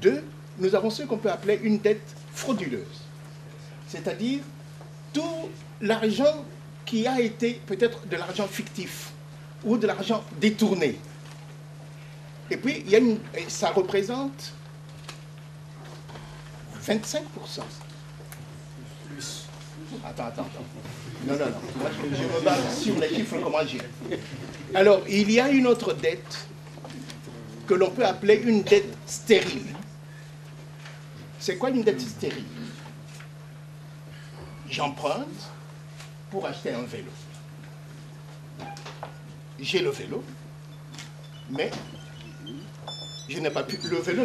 Deux, nous avons ce qu'on peut appeler une dette frauduleuse. C'est-à-dire tout l'argent qui a été peut-être de l'argent fictif ou de l'argent détourné. Et puis, ça représente 25%. Plus. Attends. Non. Moi, je me base sur les chiffres comment j'ai. Alors, il y a une autre dette que l'on peut appeler une dette stérile. C'est quoi une dette stérile? J'emprunte pour acheter un vélo. J'ai le vélo, mais je n'ai pas pu, le vélo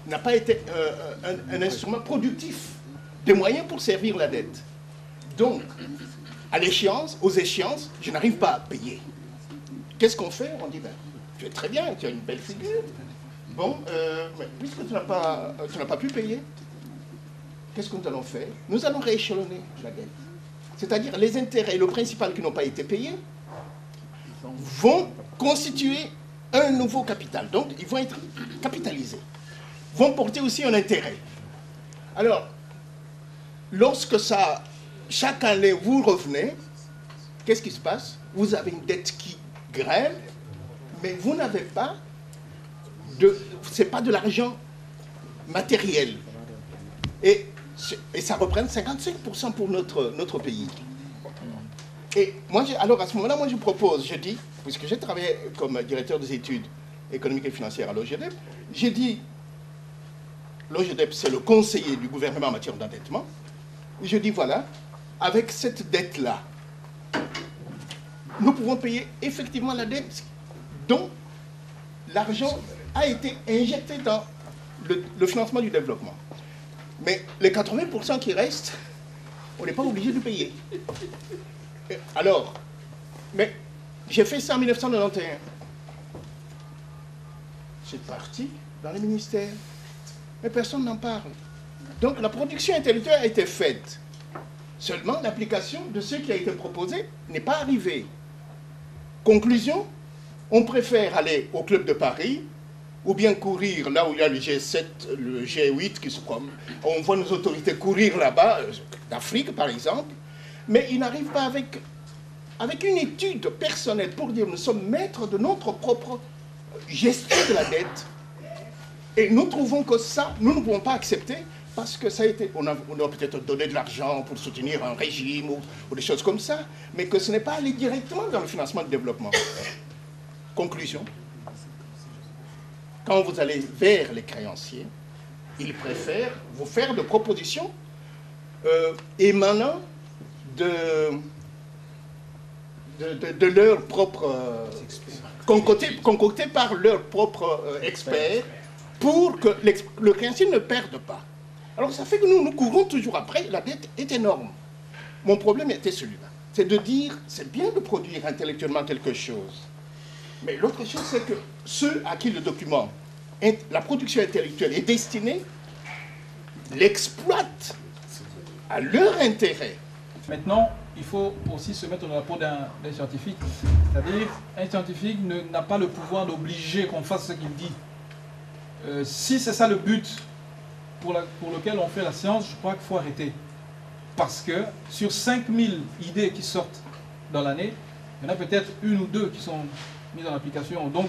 n'a pas été un instrument productif de moyens pour servir la dette. Donc, à l'échéance, aux échéances, je n'arrive pas à payer. Qu'est-ce qu'on fait? On dit, ben, tu es très bien, tu as une belle figure. Bon, mais puisque tu n'as pas pu payer, qu'est-ce que nous allons faire? Nous allons rééchelonner la dette. C'est-à-dire les intérêts et le principal qui n'ont pas été payés vont constituer un nouveau capital. Donc, ils vont être capitalisés. Vont porter aussi un intérêt. Alors, lorsque ça, chaque année, vous revenez, qu'est-ce qui se passe? Vous avez une dette qui grève, mais vous n'avez pas c'est pas de l'argent matériel. Et ça représente 55% pour notre pays. Et moi, alors à ce moment-là, moi je propose, je dis, puisque j'ai travaillé comme directeur des études économiques et financières à l'OGEDEP, j'ai dit, l'OGEDEP c'est le conseiller du gouvernement en matière d'endettement, je dis voilà, avec cette dette-là, nous pouvons payer effectivement la dette dont l'argent a été injecté dans le financement du développement. Mais les 80% qui restent, on n'est pas obligé de payer. Alors, mais j'ai fait ça en 1991. C'est parti dans les ministères. Mais personne n'en parle. Donc la production intellectuelle a été faite. Seulement l'application de ce qui a été proposé n'est pas arrivée. Conclusion, on préfère aller au Club de Paris ou bien courir là où il y a le G7, le G8 qui se promènent. On voit nos autorités courir là-bas, d'Afrique par exemple, mais ils n'arrivent pas avec une étude personnelle pour dire nous sommes maîtres de notre propre gestion de la dette. Et nous trouvons que ça, nous ne pouvons pas accepter parce que ça a été, on a peut-être donné de l'argent pour soutenir un régime ou des choses comme ça, mais que ce n'est pas allé directement dans le financement du développement. Conclusion. Quand vous allez vers les créanciers, ils préfèrent vous faire de propositions émanant de leur propre... concoctées par leurs propres experts pour que le créancier ne perde pas. Alors ça fait que nous courons toujours après, la dette est énorme. Mon problème était celui-là. C'est de dire, c'est bien de produire intellectuellement quelque chose, mais l'autre chose, c'est que ceux à qui le document, la production intellectuelle est destinée, l'exploitent à leur intérêt. Maintenant, il faut aussi se mettre dans la peau d'un scientifique. C'est-à-dire, un scientifique n'a pas le pouvoir d'obliger qu'on fasse ce qu'il dit. Si c'est ça le but pour lequel on fait la science, je crois qu'il faut arrêter. Parce que sur 5000 idées qui sortent dans l'année, il y en a peut-être une ou deux qui sont mises en application. Donc,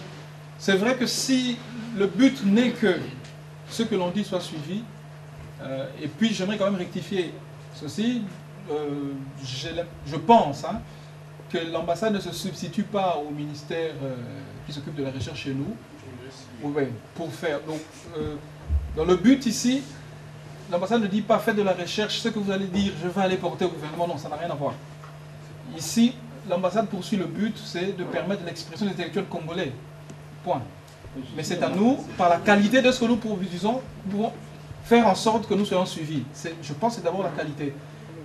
c'est vrai que si le but n'est que ce que l'on dit soit suivi, et puis j'aimerais quand même rectifier ceci, je pense que l'ambassade ne se substitue pas au ministère qui s'occupe de la recherche chez nous, pour faire. Donc, dans le but ici, l'ambassade ne dit pas faites de la recherche, ce que vous allez dire, je vais aller porter au gouvernement, non, ça n'a rien à voir. Ici, l'ambassade poursuit le but, c'est de permettre l'expression des intellectuels congolais. Point. Mais c'est à nous, par la qualité de ce que nous produisons, nous pouvons faire en sorte que nous soyons suivis. Je pense que c'est d'abord la qualité.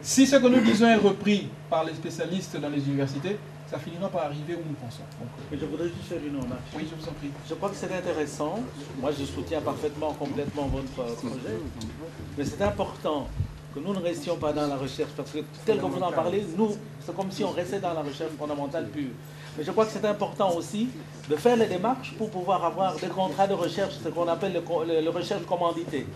Si ce que nous disons est repris par les spécialistes dans les universités, ça finira par arriver où nous pensons. Donc, mais je voudrais juste faire une remarque. Oui, je vous en prie. Je crois que c'est intéressant. Moi, je soutiens parfaitement, complètement votre projet. Mais c'est important que nous ne restions pas dans la recherche, parce que tel que vous en parlez, nous, c'est comme si on restait dans la recherche fondamentale pure. Mais je crois que c'est important aussi de faire les démarches pour pouvoir avoir des contrats de recherche, ce qu'on appelle le recherche commanditée.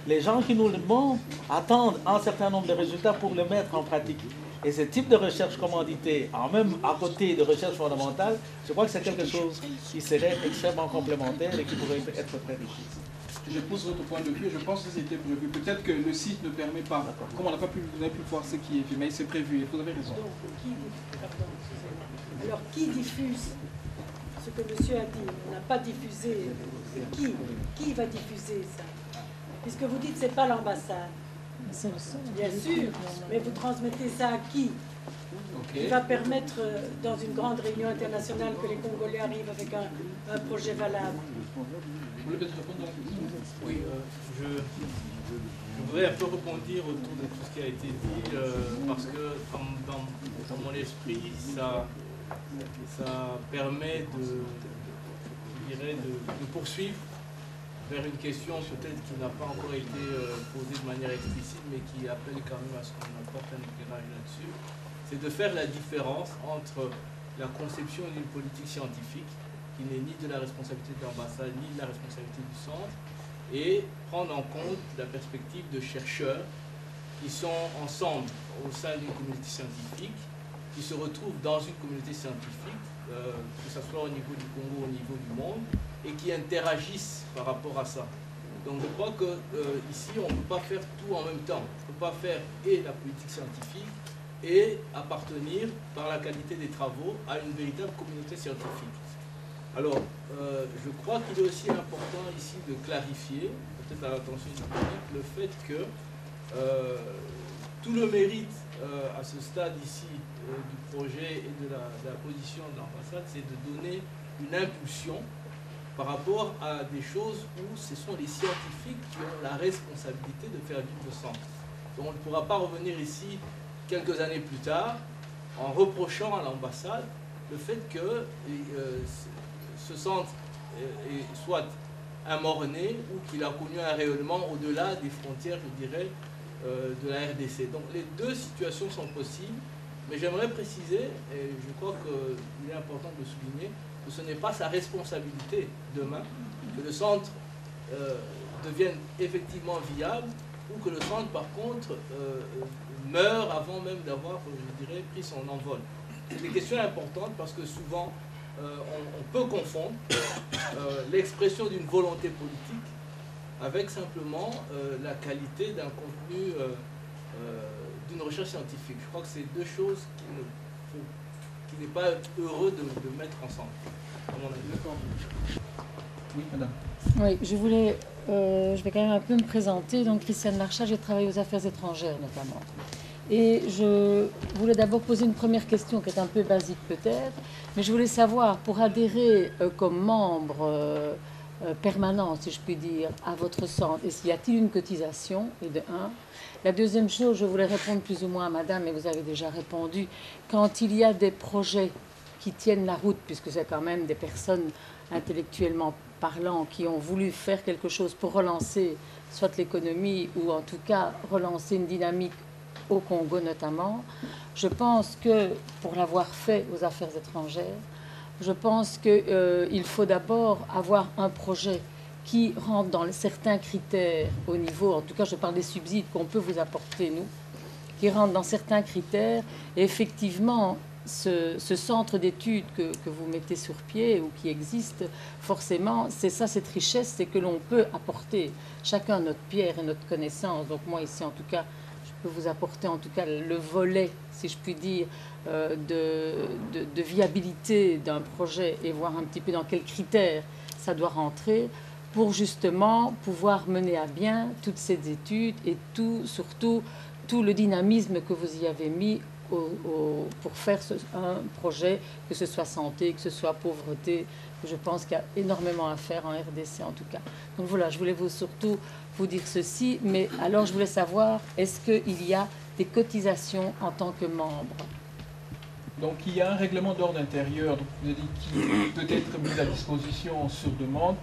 Les gens qui nous le demandent attendent un certain nombre de résultats pour le mettre en pratique. Et ce type de recherche commanditée, même à côté de recherche fondamentale, je crois que c'est quelque chose qui serait extrêmement complémentaire et qui pourrait être très riche. Je pose votre point de vue, je pense que c'était prévu. Peut-être que le site ne permet pas, comme on n'a pas pu, vous n'avez pu voir ce qui est fait, mais c'est prévu, et vous avez raison. Alors, qui diffuse ce que monsieur a dit? On n'a pas diffusé. Qui va diffuser ça? Puisque vous dites que ce n'est pas l'ambassade. Bien sûr, mais vous transmettez ça à qui? Qui va permettre, dans une grande réunion internationale, que les Congolais arrivent avec un projet valable? Vous voulez peut-être répondre à la question? Oui, je voudrais un peu rebondir autour de tout ce qui a été dit, parce que dans mon esprit, ça permet de poursuivre vers une question peut-être qui n'a pas encore été posée de manière explicite, mais qui appelle quand même à ce qu'on apporte un éclairage là-dessus. C'est de faire la différence entre la conception d'une politique scientifique, qui n'est ni de la responsabilité de l'ambassade, ni de la responsabilité du centre, et prendre en compte la perspective de chercheurs qui sont ensemble au sein d'une communauté scientifique, qui se retrouvent dans une communauté scientifique, que ce soit au niveau du Congo, au niveau du monde, et qui interagissent par rapport à ça. Donc je crois qu'ici, on ne peut pas faire tout en même temps. On ne peut pas faire et la politique scientifique et appartenir, par la qualité des travaux, à une véritable communauté scientifique. Alors, je crois qu'il est aussi important ici de clarifier, peut-être à l'attention du public, le fait que tout le mérite à ce stade ici du projet et de la position de l'ambassade, c'est de donner une impulsion par rapport à des choses où ce sont les scientifiques qui ont la responsabilité de faire vivre le centre. Donc on ne pourra pas revenir ici quelques années plus tard en reprochant à l'ambassade le fait que ce centre soit un mort-né ou qu'il a connu un rayonnement au-delà des frontières, je dirais, de la RDC. Donc les deux situations sont possibles, mais j'aimerais préciser, et je crois qu'il est important de le souligner, que ce n'est pas sa responsabilité demain que le centre devienne effectivement viable ou que le centre, par contre, meure avant même d'avoir, je dirais, pris son envol. C'est des questions importantes parce que souvent, on peut confondre l'expression d'une volonté politique avec simplement la qualité d'un contenu d'une recherche scientifique. Je crois que c'est deux choses qui n'est pas heureux de mettre ensemble, à mon avis. Oui, madame. Oui, je vais quand même un peu me présenter. Donc, Christiane Marchal, j'ai travaillé aux affaires étrangères notamment. Et je voulais d'abord poser une première question qui est un peu basique peut-être, mais je voulais savoir, pour adhérer comme membre permanent, si je puis dire, à votre centre, y a-t-il une cotisation? Et de un. La deuxième chose, je voulais répondre plus ou moins à madame, mais vous avez déjà répondu, quand il y a des projets qui tiennent la route, puisque c'est quand même des personnes intellectuellement parlant qui ont voulu faire quelque chose pour relancer soit l'économie ou en tout cas relancer une dynamique au Congo notamment, je pense que pour l'avoir fait aux affaires étrangères, je pense qu'il faut d'abord avoir un projet qui rentre dans certains critères au niveau, en tout cas je parle des subsides qu'on peut vous apporter nous, qui rentrent dans certains critères et effectivement ce centre d'études que vous mettez sur pied ou qui existe, forcément, c'est ça, cette richesse, c'est que l'on peut apporter chacun notre pierre et notre connaissance. Donc moi ici, en tout cas, je peux vous apporter en tout cas le volet, si je puis dire, de viabilité d'un projet et voir un petit peu dans quels critères ça doit rentrer pour justement pouvoir mener à bien toutes ces études et surtout tout le dynamisme que vous y avez mis pour faire un projet, que ce soit santé, que ce soit pauvreté. Je pense qu'il y a énormément à faire en RDC en tout cas. Donc voilà, je voulais surtout vous dire ceci, mais alors je voulais savoir, est-ce qu'il y a des cotisations en tant que membre? Donc il y a un règlement d'ordre intérieur, donc, vous avez dit, qui peut être mis à disposition sur demande.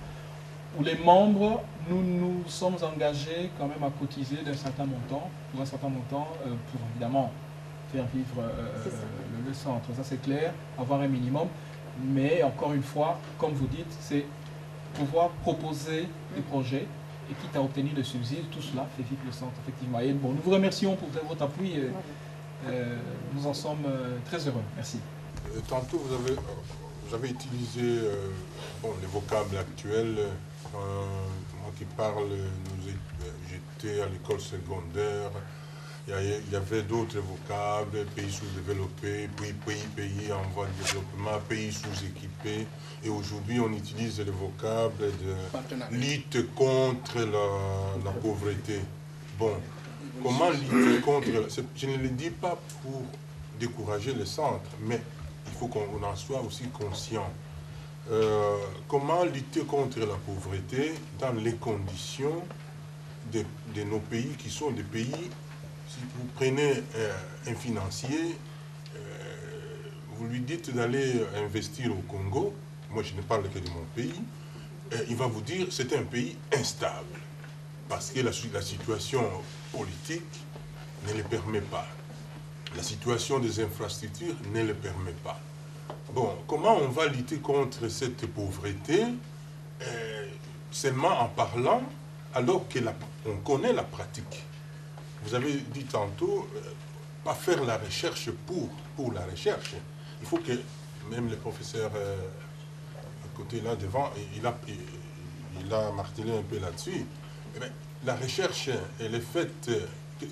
où les membres, nous sommes engagés quand même à cotiser d'un certain montant, pour évidemment faire vivre le centre. Ça c'est clair, avoir un minimum. Mais encore une fois, comme vous dites, c'est pouvoir proposer des projets et quitte à obtenir des subsides, tout cela fait vivre le centre, effectivement. Et bon, nous vous remercions pour votre appui. Nous en sommes très heureux. Merci. Tantôt, vous avez utilisé les vocables actuels. Moi qui parle, j'étais à l'école secondaire. Il y avait d'autres vocables, pays sous-développés, puis pays en voie de développement, pays sous-équipés. Et aujourd'hui, on utilise le vocable de lutte contre la pauvreté. Bon, comment lutter contre... Je ne le dis pas pour décourager le centre, mais il faut qu'on en soit aussi conscient. Comment lutter contre la pauvreté dans les conditions de nos pays qui sont des pays... Si vous prenez un financier, vous lui dites d'aller investir au Congo, moi je ne parle que de mon pays, il va vous dire que c'est un pays instable, parce que la situation politique ne le permet pas. La situation des infrastructures ne le permet pas. Bon, comment on va lutter contre cette pauvreté seulement en parlant, alors qu'on connaît la pratique. Vous avez dit tantôt, pas faire la recherche pour la recherche. Il faut que, même le professeur à côté là devant, il a martelé un peu là-dessus. La recherche, elle est faite,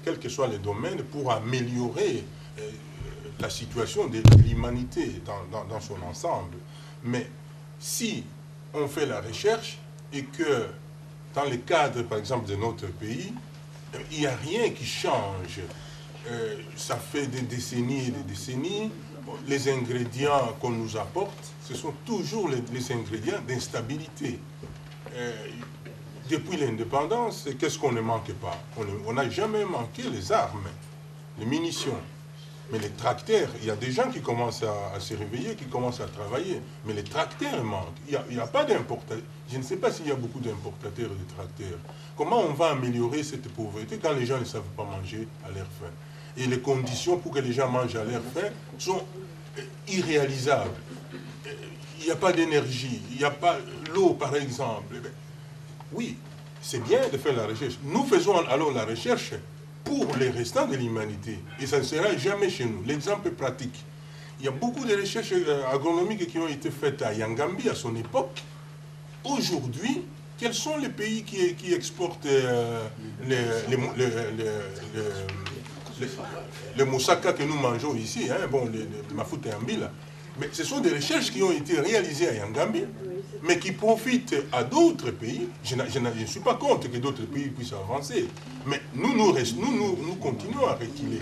quel que soit le domaine, pour améliorer la situation de l'humanité dans son ensemble. Mais si on fait la recherche et que dans le cadre, par exemple, de notre pays, il n'y a rien qui change. Ça fait des décennies et des décennies. Les ingrédients qu'on nous apporte, ce sont toujours les ingrédients d'instabilité. Depuis l'indépendance, qu'est-ce qu'on ne manque pas? On n'a jamais manqué les armes, les munitions. Mais les tracteurs, il y a des gens qui commencent à se réveiller, qui commencent à travailler. Mais les tracteurs manquent. Il n'y a pas d'importateurs. Je ne sais pas s'il y a beaucoup d'importateurs de tracteurs. Comment on va améliorer cette pauvreté quand les gens ne savent pas manger à leur faim? Et les conditions pour que les gens mangent à leur faim sont irréalisables. Il n'y a pas d'énergie, il n'y a pas l'eau, par exemple. Oui, c'est bien de faire la recherche. Nous faisons alors la recherche pour les restants de l'humanité. Et ça ne sera jamais chez nous. L'exemple pratique. Il y a beaucoup de recherches agronomiques qui ont été faites à Yangambi à son époque. Aujourd'hui, quels sont les pays qui exportent les moussaka que nous mangeons ici, hein, bon, les mafuta yambi là. Mais ce sont des recherches qui ont été réalisées à Yangambi, mais qui profitent à d'autres pays. Je ne suis pas contre que d'autres pays puissent avancer, mais nous continuons à reculer.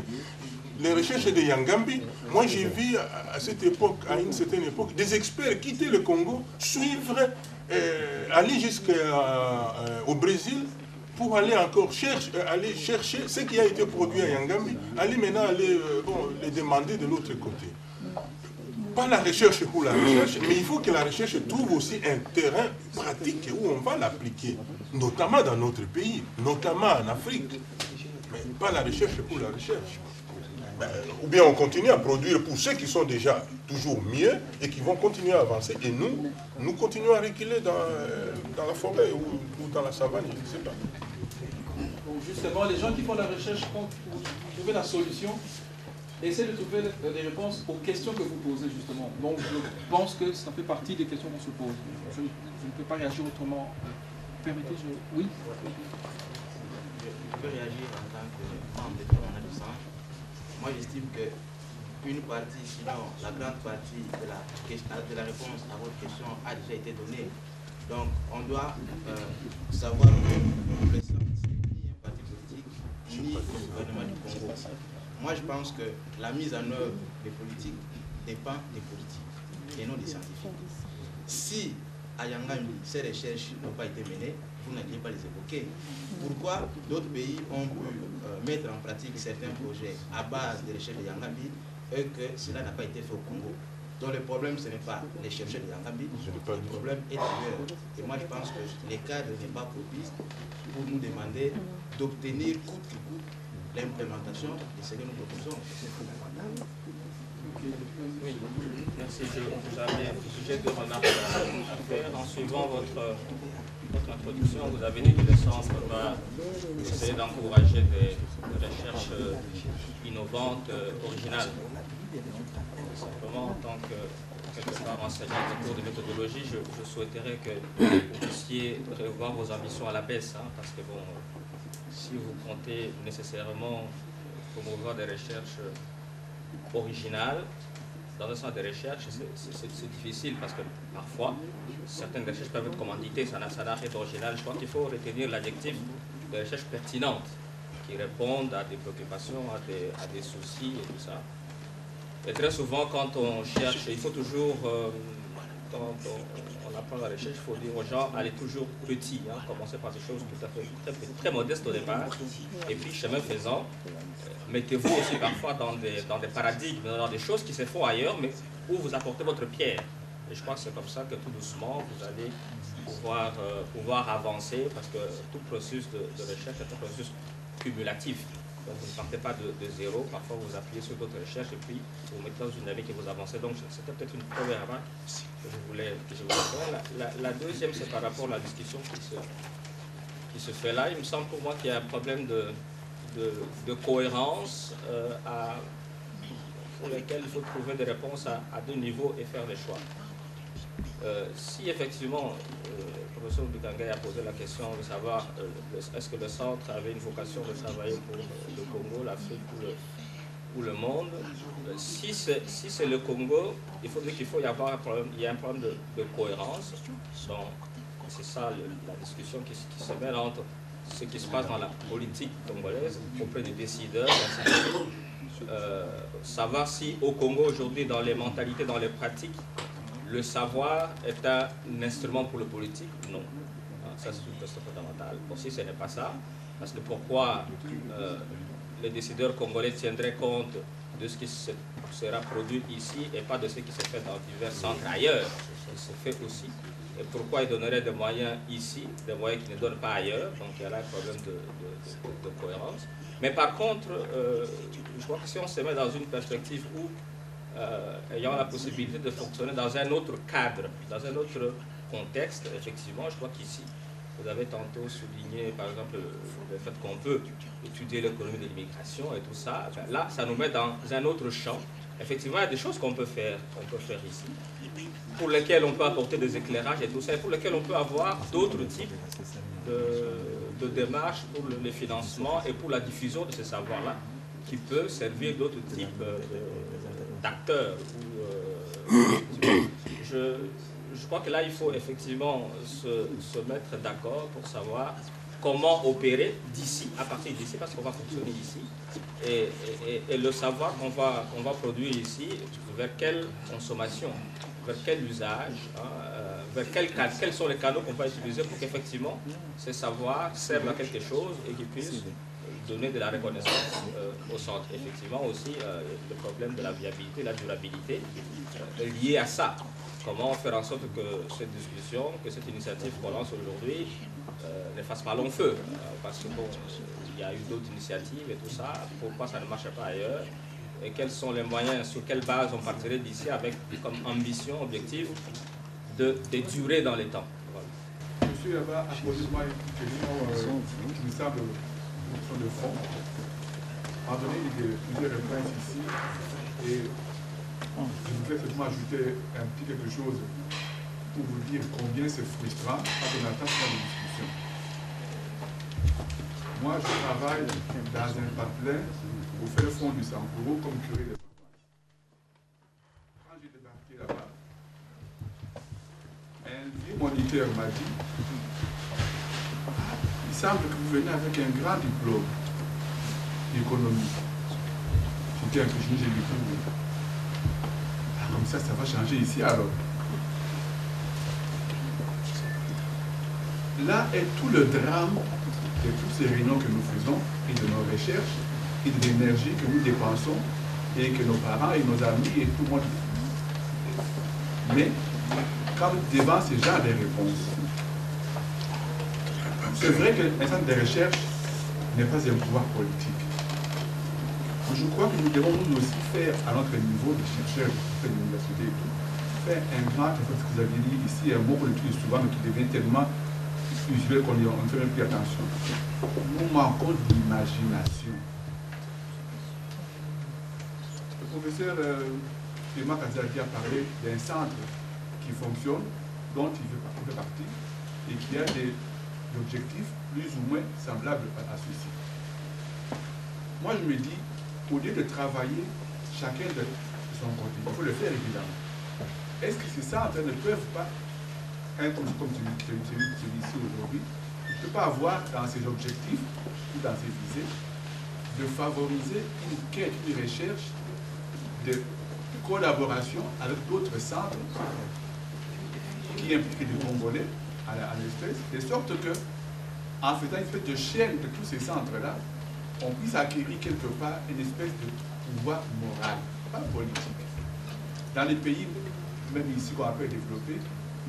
Les recherches de Yangambi, moi j'ai vu à cette époque, à une certaine époque, des experts quitter le Congo, suivre, aller jusqu'au Brésil, pour aller encore chercher ce qui a été produit à Yangambi, aller maintenant les demander de l'autre côté. Pas la recherche pour la recherche, mais il faut que la recherche trouve aussi un terrain pratique où on va l'appliquer, notamment dans notre pays, notamment en Afrique. Mais pas la recherche pour la recherche. Ou bien on continue à produire pour ceux qui sont déjà toujours mieux et qui vont continuer à avancer. Et nous continuons à reculer dans la forêt ou dans la savane, je ne sais pas. Donc justement, les gens qui font la recherche pour trouver la solution, essaient de trouver des réponses aux questions que vous posez justement. Donc je pense que ça fait partie des questions qu'on se pose. Je ne peux pas réagir autrement. Permettez, oui. Je peux réagir en tant que membre de l'adolescent. Moi, j'estime qu'une partie, sinon la grande partie de la réponse à votre question a déjà été donnée. Donc, on doit savoir que le centre, c'est ni un parti politique, ni le gouvernement du Congo. Moi, je pense que la mise en œuvre des politiques dépend des politiques et non des scientifiques. Si à Yangambi, ces recherches n'ont pas été menées, vous n'alliez pas les évoquer. Pourquoi d'autres pays ont pu mettre en pratique certains projets à base des recherches de Yangambi et que cela n'a pas été fait au Congo? Donc le problème, ce n'est pas les chercheurs des Akabis, le problème est ailleurs. Et moi, je pense que les cadres n'est pas propice pour nous demander d'obtenir coûte que coûte l'implémentation de ce que nous proposons. C'est fondamental. Oui, merci. J'ai deux remarques à faire. En suivant votre introduction, vous avez dit que le centre va essayer d'encourager des recherches innovantes, originales. Simplement, en tant que quelque part enseignant de cours de méthodologie, je souhaiterais que vous puissiez revoir vos ambitions à la baisse, hein, parce que bon, si vous comptez nécessairement promouvoir des recherches originales, dans un centre de recherche, c'est difficile parce que parfois, certaines recherches peuvent être commanditées, ça n'a rien d'original. Je crois qu'il faut retenir l'adjectif de recherche pertinente, qui répondent à des préoccupations, à des soucis et tout ça. Et très souvent, quand on cherche, il faut toujours, quand on apprend la recherche, il faut dire aux gens, allez toujours petit, hein, commencez par des choses tout à fait très modestes au départ, et puis chemin faisant, mettez-vous aussi parfois dans des paradigmes, dans des choses qui se font ailleurs, mais où vous apportez votre pierre. Et je crois que c'est comme ça que tout doucement, vous allez pouvoir avancer, parce que tout processus de recherche est un processus cumulatif. Donc vous ne partez pas de zéro, parfois vous appuyez sur votre recherche et puis vous mettez dans une dynamique et vous avancez. Donc c'était peut-être une première remarque que je voulais faire. La deuxième, c'est par rapport à la discussion qui se fait là. Il me semble pour moi qu'il y a un problème de cohérence pour lequel il faut trouver des réponses à deux niveaux et faire des choix. Si effectivement, le professeur Bikangay a posé la question de savoir est-ce que le centre avait une vocation de travailler pour le Congo, l'Afrique ou le monde, si c'est le Congo, il faudrait qu'il y ait un problème de cohérence. Donc c'est ça la discussion qui se mêle entre ce qui se passe dans la politique congolaise auprès des décideurs, savoir si au Congo aujourd'hui, dans les mentalités, dans les pratiques, le savoir est un instrument pour le politique? Non. Ça, c'est une question fondamentale. Aussi, ce n'est pas ça. Parce que pourquoi les décideurs congolais tiendraient compte de ce qui sera produit ici et pas de ce qui se fait dans divers centres ailleurs? Ça se fait aussi. Et pourquoi ils donneraient des moyens ici, des moyens qu'ils ne donnent pas ailleurs? Donc, il y a là un problème de cohérence. Mais par contre, je crois que si on se met dans une perspective où ayant la possibilité de fonctionner dans un autre cadre, dans un autre contexte, effectivement, je crois qu'ici, vous avez tantôt souligné, par exemple, le fait qu'on peut étudier l'économie de l'immigration et tout ça. Ben là, ça nous met dans un autre champ. Effectivement, il y a des choses qu'on peut faire ici, pour lesquelles on peut apporter des éclairages et tout ça, et pour lesquelles on peut avoir d'autres types de démarches pour le financement et pour la diffusion de ces savoirs-là, qui peut servir d'autres types d'acteurs. Je crois que là, il faut effectivement se mettre d'accord pour savoir comment opérer d'ici, à partir d'ici, parce qu'on va fonctionner ici, et le savoir qu'on va produire ici, vers quelle consommation, vers quel usage, hein, vers quels sont les canaux qu'on va utiliser pour qu'effectivement ces savoirs servent à quelque chose et qu'ils puissent donner de la reconnaissance au centre. Effectivement aussi, le problème de la viabilité, la durabilité lié à ça. Comment faire en sorte que cette discussion, que cette initiative qu'on lance aujourd'hui ne fasse pas long feu, parce que bon, il y a eu d'autres initiatives et tout ça, pourquoi ça ne marche pas ailleurs, et quels sont les moyens, sur quelle base on partirait d'ici avec comme ambition, objectif de durer dans les temps. Voilà. Monsieur là-bas a posé moi une question qui me semble une question de fond. En donné, il y a plusieurs réponses ici, et je voudrais seulement ajouter un petit quelque chose pour vous dire combien c'est frustrant quand on attend ce genre de discussion. Moi, je travaille dans un patelin au fin fond du Sankoro comme curé de paroisse. Quand j'ai débarqué là-bas, un vieux moniteur m'a dit « Il semble que vous venez avec un grand diplôme d'économie. » J'étais impressionné, j'ai dit « Comme ça va changer ici alors. » Là est tout le drame de toutes ces réunions que nous faisons et de nos recherches et de l'énergie que nous dépensons et que nos parents et nos amis et tout le monde Mais quand devant ce genre de réponses, c'est vrai qu'un centre de recherche n'est pas un pouvoir politique. Je crois que nous devons nous aussi faire, à notre niveau de chercheurs de l'université et tout, faire un grand effort. Ce que vous avez dit ici, un mot qu'on utilise souvent, mais qui devient tellement usuel qu'on ne fait même plus attention. Nous manquons d'imagination. Le professeur Clément Kazadi a parlé d'un centre qui fonctionne, dont il fait partie, et qui a des objectifs plus ou moins semblables à ceux-ci. Moi, je me dis, au lieu de travailler chacun de son côté, il faut le faire évidemment. Est-ce que ces centres ne peuvent pas, comme celui-ci aujourd'hui, ne peut pas avoir dans ses objectifs ou dans ses visées de favoriser une quête, une recherche de collaboration avec d'autres centres qui impliquent des Congolais à l'espèce, de sorte que, en faisant une espèce de chaîne de tous ces centres-là, on puisse acquérir quelque part une espèce de pouvoir moral, pas politique. Dans les pays, même ici qu'on a pu développer,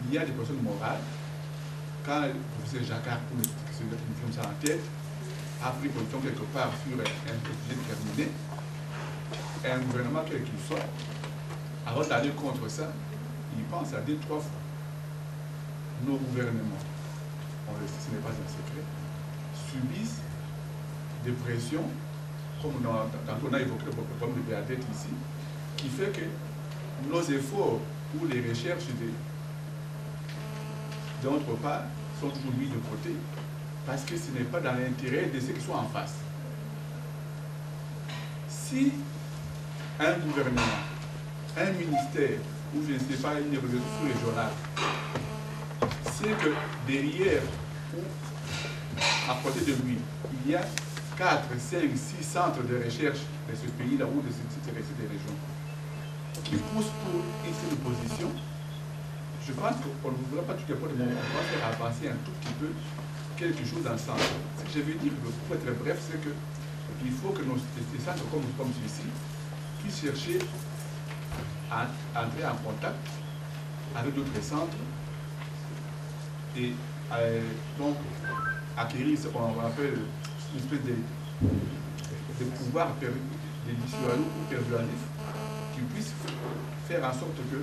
il y a des personnes morales. Quand le professeur Jacquard, pour se mettre une comme ça en tête, a pris position quelque part sur un sujet déterminé, un gouvernement quel qu'il soit, avant d'aller contre ça, il pense à 2-3 fois. Nos gouvernements, ce n'est pas un secret, subissent des pressions, comme quand on a évoqué le problème de BADET ici, qui fait que nos efforts ou les recherches de notre part sont toujours mis de côté, parce que ce n'est pas dans l'intérêt de ceux qui sont en face. Si un gouvernement, un ministère, ou je ne sais pas, une organisation régionale, c'est que derrière ou à côté de lui, il y a 4, 5, 6 centres de recherche de ce pays-là ou de ces régions qui poussent pour une seule position, je pense qu'on ne voudra pas tout à fait, on va faire avancer un tout petit peu quelque chose ensemble. Ce que je veux dire, pour être bref, c'est qu'il faut que des centres comme celui-ci puissent chercher à entrer en contact avec d'autres centres et donc acquérir ce qu'on appelle une espèce de pouvoir dissuasif ou persuasif qui puisse faire en sorte que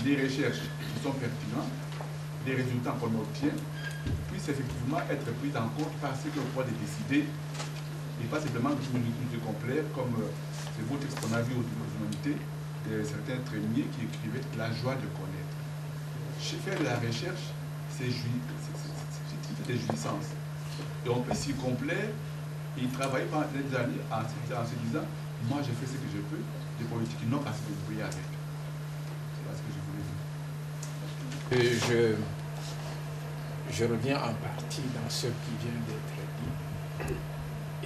les recherches qui sont pertinentes, les résultats qu'on obtient, puissent effectivement être pris en compte par ceux qui ont le droit de décider et pas simplement une étude complète comme ces beaux textes qu'on a vu au niveau de l'humanité de certains trémiers qui écrivaient la joie de connaître. Faire de la recherche, c'est des jouissances. Et on peut s'y complaire et travailler pendant des années en se disant moi je fais ce que je peux, des politiques qui n'ont pas à se débrouiller avec. C'est ce que je voulais dire. Je reviens en partie dans ce qui vient d'être dit.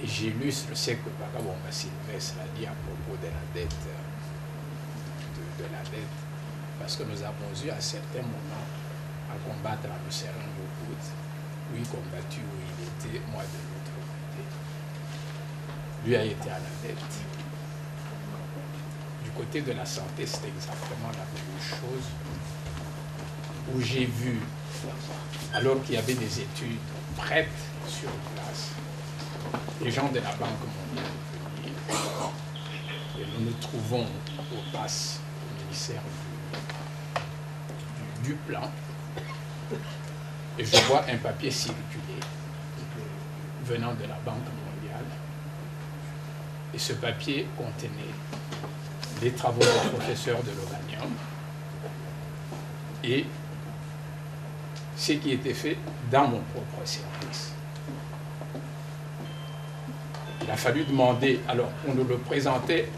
Et j'illustre ce que Bagabonga Sylvestre a dit à propos de la dette, parce que nous avons eu à certains moments à combattre à Lucerne Bokout, où il combattu, où il était, moi de l'autre côté. Lui a été à la dette. Du côté de la santé, c'est exactement la même chose, où j'ai vu, alors qu'il y avait des études prêtes sur place, les gens de la Banque mondiale venir, et nous nous trouvons au PAS, au ministère du plan, et je vois un papier circuler venant de la Banque mondiale, et ce papier contenait les travaux du professeur de l'Oganium et ce qui était fait dans mon propre service. Il a fallu demander, alors on nous le présentait,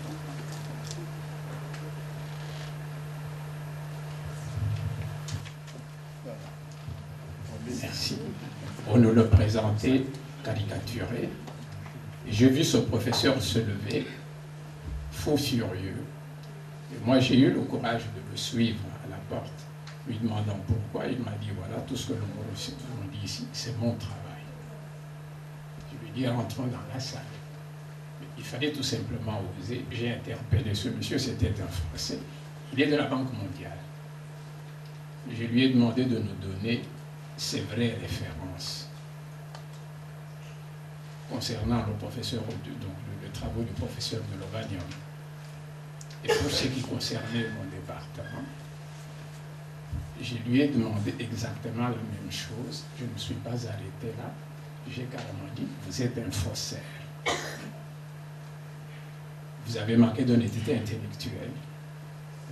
merci, on nous le présentait caricaturé. J'ai vu ce professeur se lever, fou furieux. Et moi j'ai eu le courage de le suivre à la porte, lui demandant pourquoi. Il m'a dit voilà, tout ce que l'on dit ici, c'est mon travail. Je lui ai dit rentrons dans la salle. Il fallait tout simplement oser. J'ai interpellé ce monsieur, c'était un Français. Il est de la Banque mondiale. je lui ai demandé de nous donner ses vraies références concernant le professeur, donc les travaux du professeur de Lovagnon. Et pour ce qui concernait mon département, je lui ai demandé exactement la même chose. Je ne me suis pas arrêté là. J'ai carrément dit, vous êtes un faussaire. Vous avez manqué d'honnêteté intellectuelle.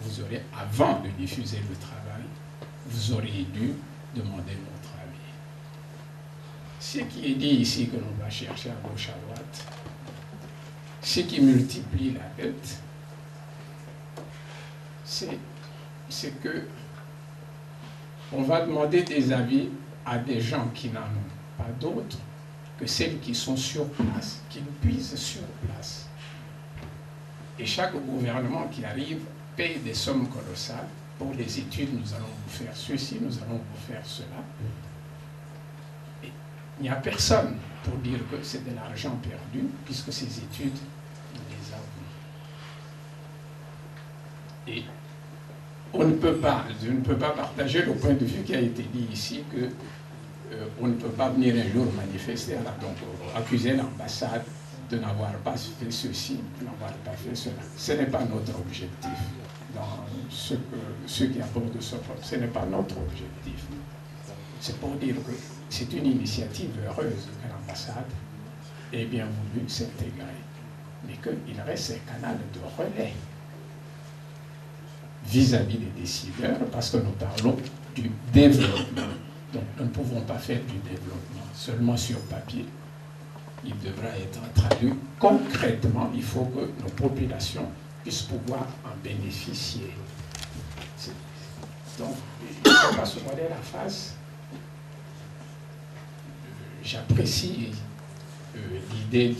Vous aurez, avant de diffuser le travail, vous auriez dû demander notre avis. Ce qui est dit ici que l'on va chercher à gauche, à droite, ce qui multiplie la dette, c'est que on va demander des avis à des gens qui n'en ont pas d'autres que celles qui sont sur place, qui nous puisent sur place. Et chaque gouvernement qui arrive paye des sommes colossales. Pour les études, nous allons vous faire ceci, nous allons vous faire cela. Et il n'y a personne pour dire que c'est de l'argent perdu, puisque ces études, nous les avons. Et on ne peut pas, je ne peux pas partager le point de vue qui a été dit ici que on ne peut pas venir un jour manifester, donc accuser l'ambassade de n'avoir pas fait ceci, de n'avoir pas fait cela. Ce n'est pas notre objectif. Dans ceux qui abordent ce point, ce n'est pas notre objectif. C'est pour dire que c'est une initiative heureuse que l'ambassade ait bien voulu s'intégrer, mais qu'il reste un canal de relais vis-à-vis des décideurs, parce que nous parlons du développement. Donc nous ne pouvons pas faire du développement seulement sur papier. Il devra être traduit concrètement. Il faut que nos populations puissent pouvoir en bénéficier. Donc, il ne faut pas se voiler la face. J'apprécie l'idée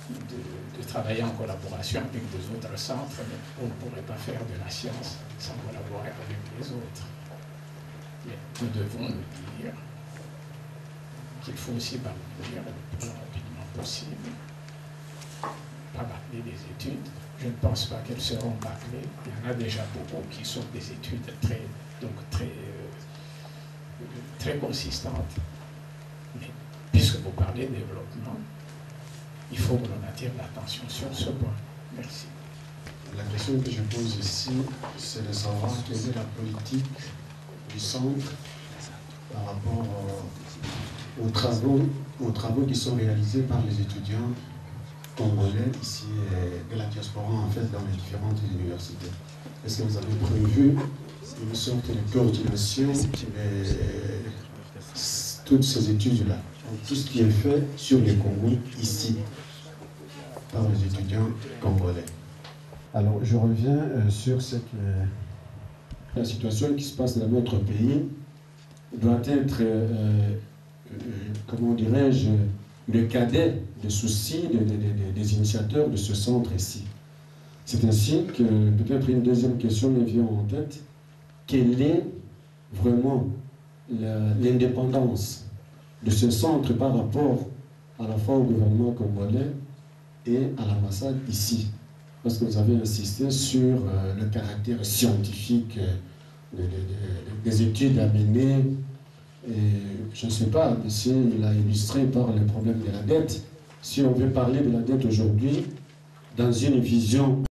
de travailler en collaboration avec des autres centres, mais on ne pourrait pas faire de la science sans collaborer avec les autres. Mais nous devons nous dire qu'il faut aussi parvenir le plus rapidement possible, pas bâcler des études. Je ne pense pas qu'elles seront bâclées. Il y en a déjà beaucoup qui sont des études très consistantes. Mais puisque vous parlez de développement, il faut que l'on attire l'attention sur ce point. Merci. La question que je pose ici, c'est de savoir quelle est la politique du centre par rapport aux travaux qui sont réalisés par les étudiants congolais ici de la diaspora en fait dans les différentes universités. Est-ce que vous avez prévu une sorte de coordination de toutes ces études-là, tout ce qui est fait sur les Congos ici par les étudiants congolais? Alors je reviens sur la situation qui se passe dans notre pays doit être, comment dirais-je, le cadet des soucis des initiateurs de ce centre ici. C'est ainsi que peut-être une deuxième question me vient en tête. Quelle est vraiment l'indépendance de ce centre par rapport à la fois au gouvernement congolais et à l'ambassade ici? Parce que vous avez insisté sur le caractère scientifique des études à mener. Et je ne sais pas si il a illustré par le problème de la dette. Si on veut parler de la dette aujourd'hui, dans une vision